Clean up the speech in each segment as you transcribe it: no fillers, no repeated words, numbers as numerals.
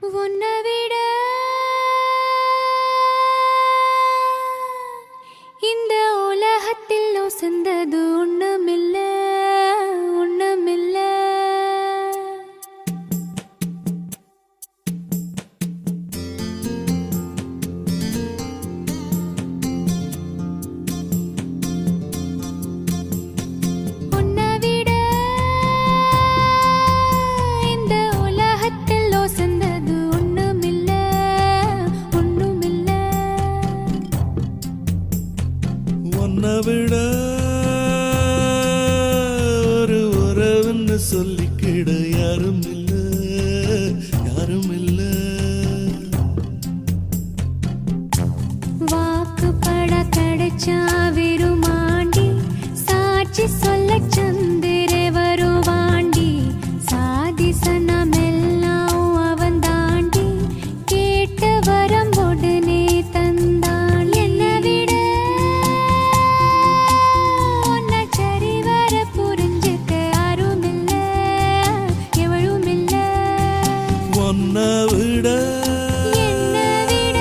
உன்னை விட இந்த உலகத்தில் உசந்தது ஒண்ணுமில்ல ஒண்ணுமில்ல. உன்னை விட இந்த உலகத்தில் உசந்தது ஒண்ணுமில்ல ஒண்ணுமில்ல. உன்னை விட ஒரு உறவுன்னு சொல்லிக்கிட யாரும் இல்ல யாரும் இல்ல. வாக்குப்பட கிடைச்சா விருமாண்டி சாட்சி சொல்ல சந்திர வருவாண்டி. சாதி சனமெல்லாம் அவன் தாண்டி கேட்ட வரம் உடனே தந்தான். என்னை விட உன்னை சரிவர புரிஞ்சுக்க யாரும் இல்ல எவளும் இல்ல. உன்னை விட என்னை விட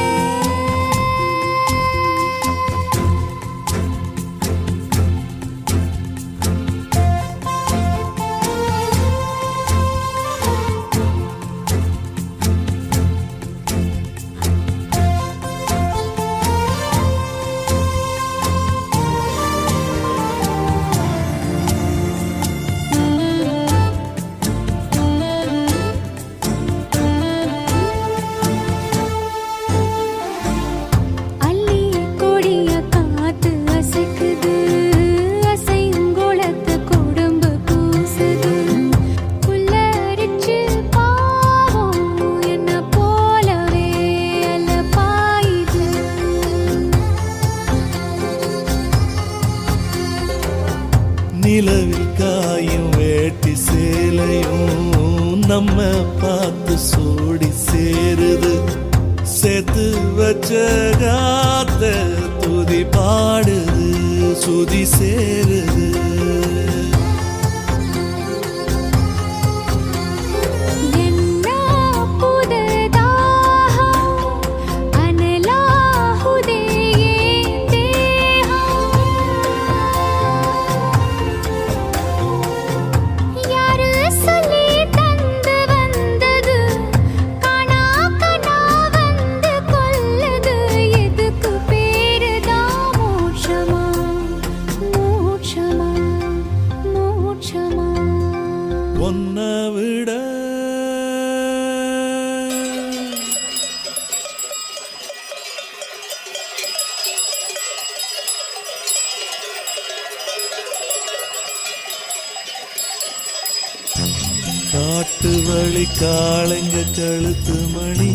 அள்ளி கொடிய காத்து அசைக்குது. அசைங்குளத்து கொடும்பு கூசுது. புல்லரிச்சு பாவம் என்ன போலவே அல்ல பாயுது. நிலவில் காயும் வேட்டி சேலையும் நம்ம பார்த்து சோடி சேருது. சேர்த்து வச்ச காத்த துதி பாடுது சுதி சேருது. என்ன புதுதாகம் அனலாகுதே என் தேகம். யாரு சொல்லி தந்து வந்தது காணா கனா வந்து கொல்லுது. எதுக்கு பேருதான் மோட்சமா மோட்சமா மோட்சமா. உன்னை விட காட்டு வழி காளைங்க கழுத்து மணி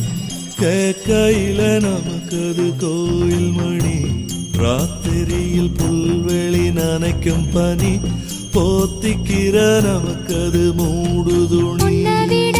கேக்கையில நமக்கு அது கோயில் மணி. ராத்திரியில் புல்வெளி நனைக்கும் பனி போத்திக்கிற நமக்கு அது மூடு துணி. உன்னை விட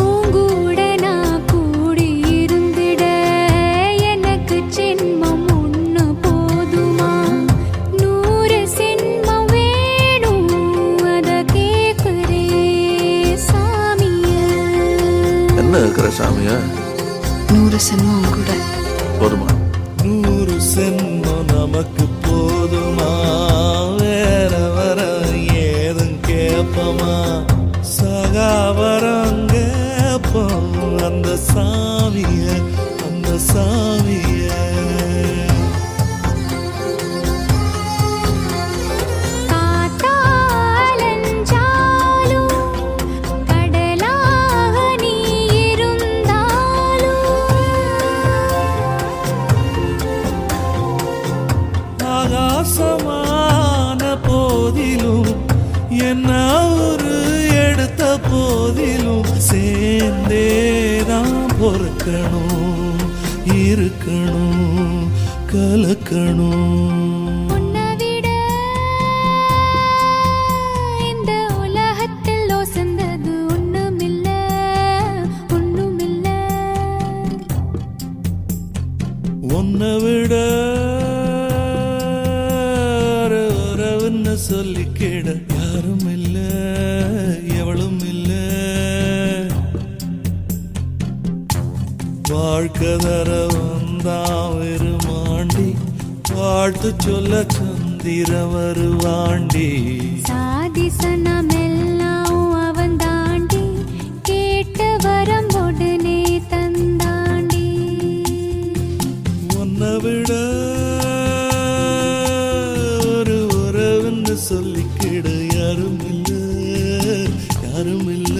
உங்கூட நான் கூடி இருந்திட எனக்கு ஜென்மம் ஒண்ணு போதுமா? 100 ஜென்மம் வேணும் அத கேக்குறே சாமிய. என்ன இருக்கிற சாமிய 100 சென்மம் கூட போதுமா? 100 சென்மம் நமக்கு போதுமா? வேற வர ஏதும் கேப்பமா? சகாவரம் கேப்போம் அந்த சாமிய அந்த சாமிய. காத்தாலஞ்சாலும் கடலாக நீ இருந்தாலும் சேர்ந்தேதான் பொறுக்கணும், இருக்கணும், கலக்கணும். உன்னை விட இந்த உலகத்தில் ஒசந்தது ஒண்ணுமில்ல, ஒண்ணுமில்ல. உன்னை விட ஒரு உறவுன்னு சொல்லிக்கிட யாரும் இல்ல, எவளும் இல்ல. வாழ்க்கை தர வந்தான் வெறுமாண்டி, வாழ்த்து சொல்ல சந்திர வருவாண்டி. சாதி சனமெல்லாம் அவன் தாண்டி, கேட்டு வரம் உடனே தந்தாண்டி. உன்னை விட ஒரு உறவுன்னு சொல்லிக்கிட யாரும் இல்ல, யாரும் இல்ல.